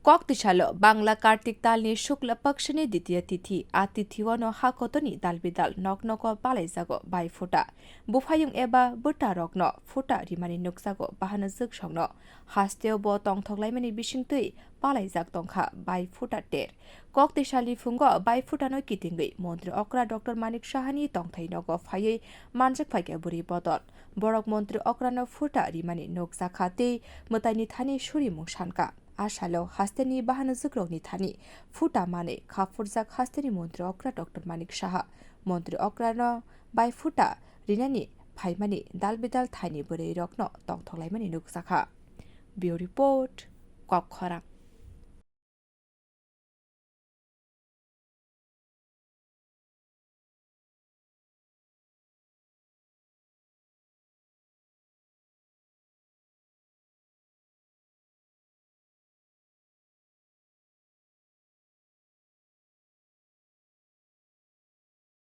ককতিশালো বাংলা কার্তিক তালনি শুক্ল পক্ষনি দ্বিতীয় তিথি আতিথিওয়ানো হাকতনি দালবিদাল নকনক পালাইজাগো বাই ফুটা বুফায়ুং এবা বুটা রকন ফুটা রিমানি নুকসাগো বাহানো जोग সংनो हास्तेव ब तंथगलायमानि बिसिंतै पालाइजाक तंखा बाय फुटा टेर ककतिशाली फुंगो बाय फुटानो कितिंगै मन्त्री अक्रा डक्टर मानिक साहानि तंथाइनगो फायै मानजक फाइके बुरि बदल बरक मन्त्री अक्रानो फुटा रिमानि नुकसाखाते मोताइनि थानि सुरि मुंसानका आशालो हास्तेनि बाहानो जोग्रौनि थानि फुटा माने खाफुरजाक हास्तेनि मन्त्री अक्रा डक्टर मानिक साहा मन्त्री अक्रानो बाय फुटा रिनानि फाइमानि दालबिदाल थाइनि बोरै रक्न तंथगलायमानि नुकसाखा बिउ रिपोर्ट कक खरां।